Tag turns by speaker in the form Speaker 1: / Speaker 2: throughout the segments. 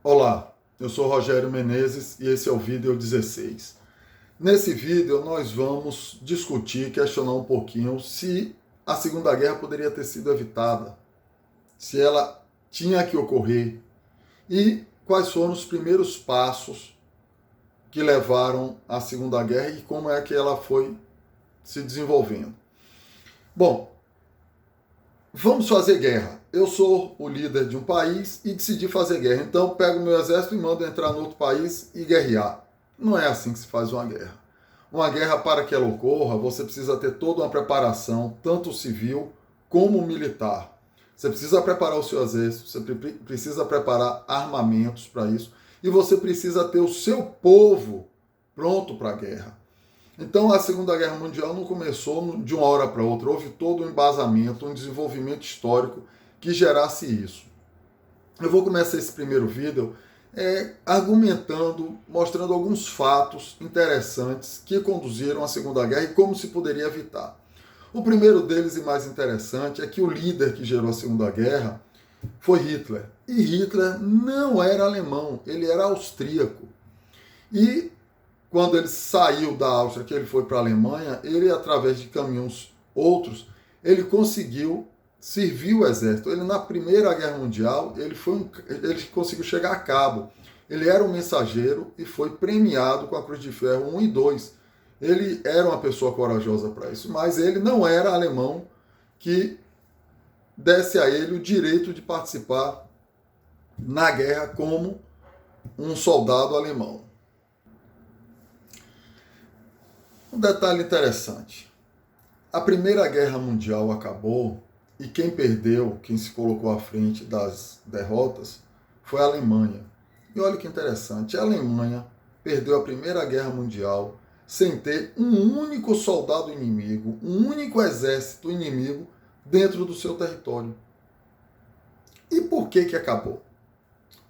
Speaker 1: Olá, eu sou Rogério Menezes e esse é o vídeo 16. Nesse vídeo nós vamos discutir, questionar um pouquinho se a Segunda Guerra poderia ter sido evitada, se ela tinha que ocorrer e quais foram os primeiros passos que levaram à Segunda Guerra e como é que ela foi se desenvolvendo. Bom, vamos fazer guerra. Eu sou o líder de um país e decidi fazer guerra. Então pego meu exército e mando entrar no outro país e guerrear. Não é assim que se faz uma guerra. Uma guerra, para que ela ocorra, você precisa ter toda uma preparação, tanto civil como militar. Você precisa preparar o seu exército, você precisa preparar armamentos para isso e você precisa ter o seu povo pronto para a guerra. Então a Segunda Guerra Mundial não começou de uma hora para outra, houve todo um embasamento, um desenvolvimento histórico que gerasse isso. Eu vou começar esse primeiro vídeo argumentando, mostrando alguns fatos interessantes que conduziram à Segunda Guerra e como se poderia evitar. O primeiro deles e mais interessante é que o líder que gerou a Segunda Guerra foi Hitler. E Hitler não era alemão, ele era austríaco. E quando ele saiu da Áustria, que ele foi para a Alemanha, ele, através de caminhos outros, ele conseguiu servir o exército. Ele, na Primeira Guerra Mundial, ele conseguiu chegar a cabo. Ele era um mensageiro e foi premiado com a Cruz de Ferro 1 e 2. Ele era uma pessoa corajosa para isso, mas ele não era alemão que desse a ele o direito de participar na guerra como um soldado alemão. Um detalhe interessante. A Primeira Guerra Mundial acabou e quem perdeu, quem se colocou à frente das derrotas, foi a Alemanha. E olha que interessante, a Alemanha perdeu a Primeira Guerra Mundial sem ter um único soldado inimigo, um único exército inimigo dentro do seu território. E por que acabou?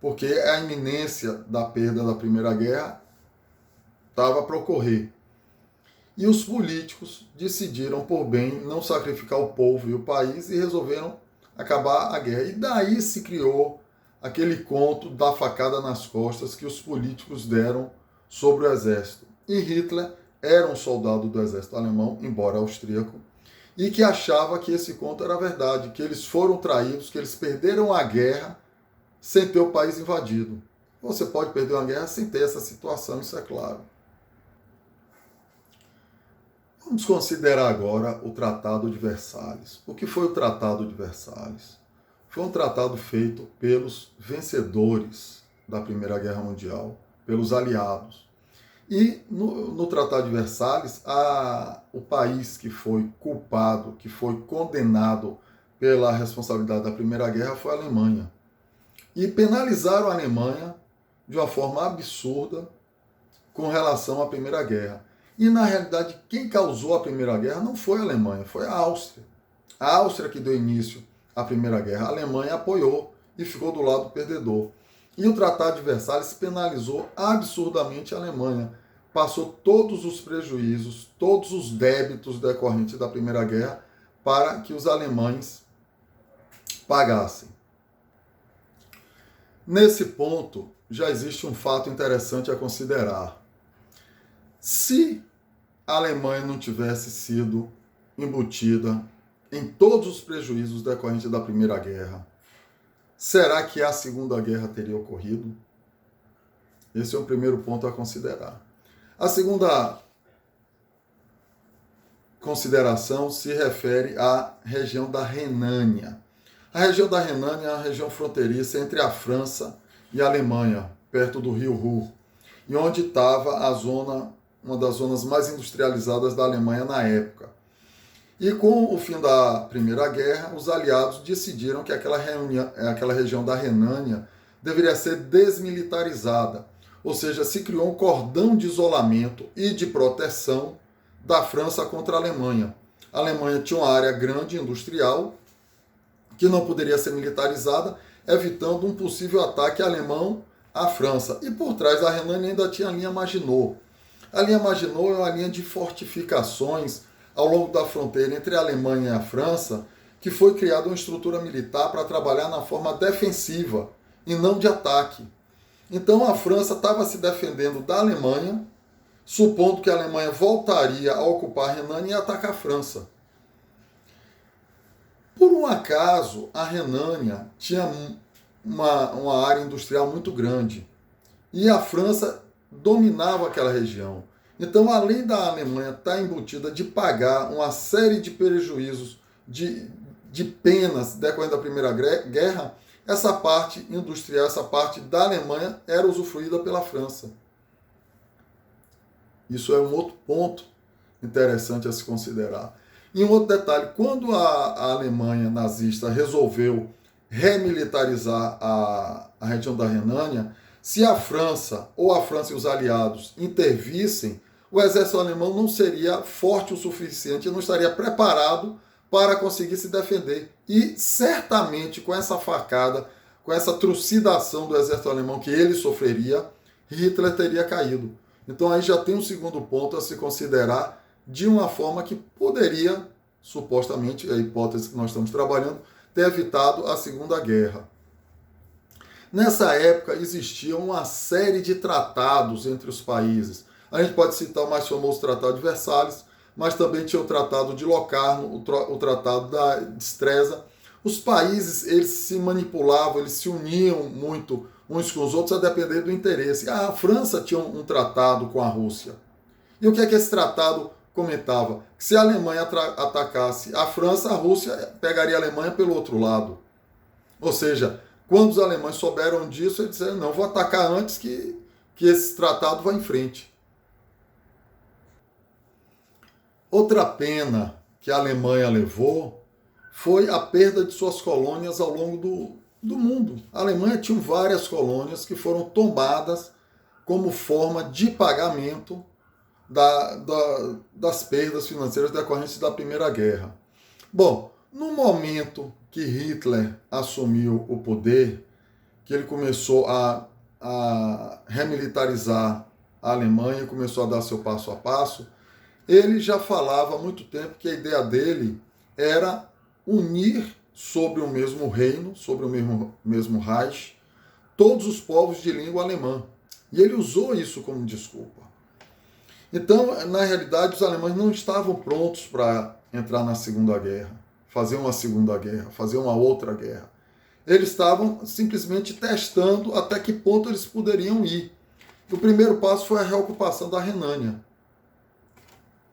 Speaker 1: Porque a iminência da perda da Primeira Guerra estava para ocorrer. E os políticos decidiram, por bem, não sacrificar o povo e o país e resolveram acabar a guerra. E daí se criou aquele conto da facada nas costas que os políticos deram sobre o exército. E Hitler era um soldado do exército alemão, embora austríaco, e que achava que esse conto era verdade, que eles foram traídos, que eles perderam a guerra sem ter o país invadido. Você pode perder uma guerra sem ter essa situação, isso é claro. Vamos considerar agora o Tratado de Versalhes. O que foi o Tratado de Versalhes? Foi um tratado feito pelos vencedores da Primeira Guerra Mundial, pelos aliados. E no Tratado de Versalhes, o país que foi culpado, que foi condenado pela responsabilidade da Primeira Guerra foi a Alemanha. E penalizaram a Alemanha de uma forma absurda com relação à Primeira Guerra. E, na realidade, quem causou a Primeira Guerra não foi a Alemanha, foi a Áustria. A Áustria que deu início à Primeira Guerra. A Alemanha apoiou e ficou do lado perdedor. E o Tratado de Versalhes penalizou absurdamente a Alemanha. Passou todos os prejuízos, todos os débitos decorrentes da Primeira Guerra para que os alemães pagassem. Nesse ponto, já existe um fato interessante a considerar. Se a Alemanha não tivesse sido embutida em todos os prejuízos decorrentes da Primeira Guerra, será que a Segunda Guerra teria ocorrido? Esse é o primeiro ponto a considerar. A segunda consideração se refere à região da Renânia. A região da Renânia é a região fronteiriça entre a França e a Alemanha, perto do rio Ruhr, e onde estava uma das zonas mais industrializadas da Alemanha na época. E com o fim da Primeira Guerra, os aliados decidiram que aquela região da Renânia deveria ser desmilitarizada, ou seja, se criou um cordão de isolamento e de proteção da França contra a Alemanha. A Alemanha tinha uma área grande industrial que não poderia ser militarizada, evitando um possível ataque alemão à França. E por trás da Renânia ainda tinha a linha Maginot. A linha Maginot é uma linha de fortificações ao longo da fronteira entre a Alemanha e a França, que foi criada uma estrutura militar para trabalhar na forma defensiva e não de ataque. Então a França estava se defendendo da Alemanha, supondo que a Alemanha voltaria a ocupar a Renânia e atacar a França. Por um acaso, a Renânia tinha uma área industrial muito grande e a França dominava aquela região. Então, além da Alemanha estar embutida de pagar uma série de prejuízos, de penas decorrendo da Primeira Guerra, essa parte industrial, essa parte da Alemanha era usufruída pela França. Isso é um outro ponto interessante a se considerar. E um outro detalhe, quando a Alemanha nazista resolveu remilitarizar a região da Renânia, se a França ou a França e os aliados intervissem, o exército alemão não seria forte o suficiente, não estaria preparado para conseguir se defender. E certamente com essa facada, com essa trucidação do exército alemão que ele sofreria, Hitler teria caído. Então aí já tem um segundo ponto a se considerar de uma forma que poderia, supostamente, a hipótese que nós estamos trabalhando, ter evitado a Segunda Guerra. Nessa época existia uma série de tratados entre os países. A gente pode citar o mais famoso Tratado de Versalhes, mas também tinha o Tratado de Locarno, o Tratado de Estresa. Os países eles se manipulavam, eles se uniam muito uns com os outros a depender do interesse. A França tinha um tratado com a Rússia. E o que é que esse tratado comentava? Que se a Alemanha atacasse a França, a Rússia pegaria a Alemanha pelo outro lado. Ou seja, quando os alemães souberam disso, eles disseram, não, vou atacar antes que esse tratado vá em frente. Outra pena que a Alemanha levou foi a perda de suas colônias ao longo do mundo. A Alemanha tinha várias colônias que foram tomadas como forma de pagamento das perdas financeiras decorrentes da Primeira Guerra. Bom, no momento que Hitler assumiu o poder, que ele começou a remilitarizar a Alemanha, começou a dar seu passo a passo, ele já falava há muito tempo que a ideia dele era unir sobre o mesmo reino, sobre o mesmo Reich, todos os povos de língua alemã. E ele usou isso como desculpa. Então, na realidade, os alemães não estavam prontos para entrar na Segunda Guerra, fazer uma Segunda Guerra, fazer uma outra guerra. Eles estavam simplesmente testando até que ponto eles poderiam ir. O primeiro passo foi a reocupação da Renânia,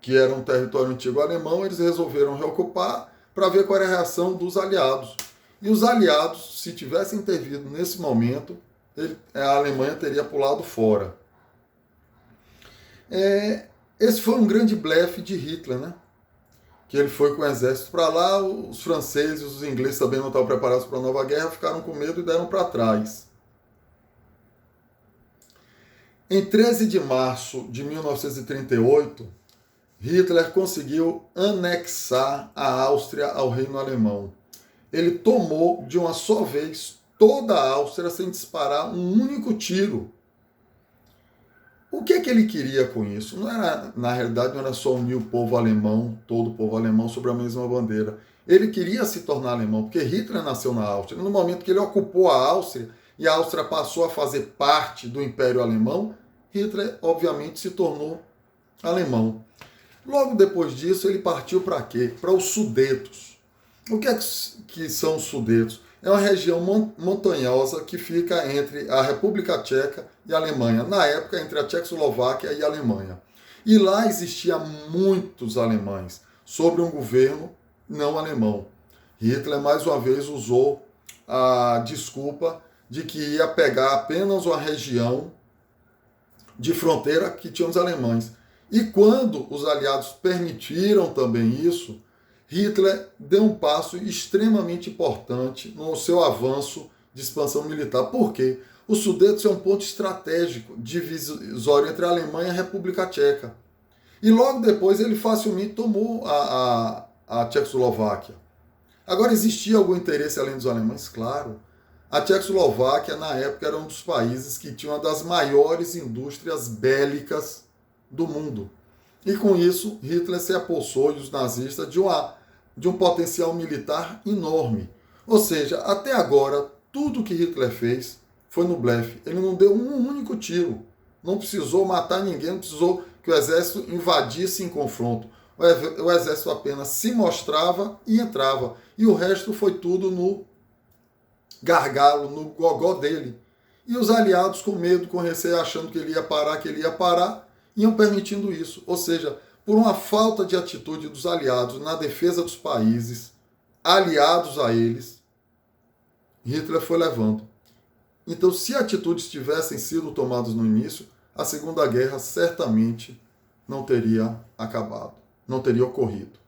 Speaker 1: que era um território antigo alemão. Eles resolveram reocupar para ver qual era a reação dos aliados. E os aliados, se tivessem intervido nesse momento, a Alemanha teria pulado fora. Esse foi um grande blefe de Hitler, né? Que ele foi com o exército para lá, os franceses e os ingleses também não estavam preparados para a nova guerra, ficaram com medo e deram para trás. Em 13 de março de 1938, Hitler conseguiu anexar a Áustria ao reino alemão. Ele tomou de uma só vez toda a Áustria sem disparar um único tiro. O que ele queria com isso? Na realidade, não era só unir o povo alemão, todo o povo alemão, sobre a mesma bandeira. Ele queria se tornar alemão, porque Hitler nasceu na Áustria. No momento que ele ocupou a Áustria e a Áustria passou a fazer parte do Império Alemão, Hitler, obviamente, se tornou alemão. Logo depois disso, ele partiu para quê? Para os Sudetos. O que que são os Sudetos? É uma região montanhosa que fica entre a República Tcheca e a Alemanha. Na época, entre a Tchecoslováquia e a Alemanha. E lá existiam muitos alemães, sobre um governo não alemão. Hitler, mais uma vez, usou a desculpa de que ia pegar apenas uma região de fronteira que tinha os alemães. E quando os aliados permitiram também isso, Hitler deu um passo extremamente importante no seu avanço de expansão militar. Por quê? Os Sudetos é um ponto estratégico, divisório entre a Alemanha e a República Tcheca. E logo depois ele facilmente tomou a Tchecoslováquia. Agora, existia algum interesse além dos alemães? Claro. A Tchecoslováquia, na época, era um dos países que tinha uma das maiores indústrias bélicas do mundo. E com isso, Hitler se apossou, e os nazistas, de um potencial militar enorme. Ou seja, até agora, tudo que Hitler fez foi no blefe. Ele não deu um único tiro. Não precisou matar ninguém, não precisou que o exército invadisse em confronto. O exército apenas se mostrava e entrava. E o resto foi tudo no gargalo, no gogó dele. E os aliados, com medo, com receio, achando que ele ia parar, iam permitindo isso. Ou seja, por uma falta de atitude dos aliados na defesa dos países aliados a eles, Hitler foi levando. Então, se atitudes tivessem sido tomadas no início, a Segunda Guerra certamente não teria acabado, não teria ocorrido.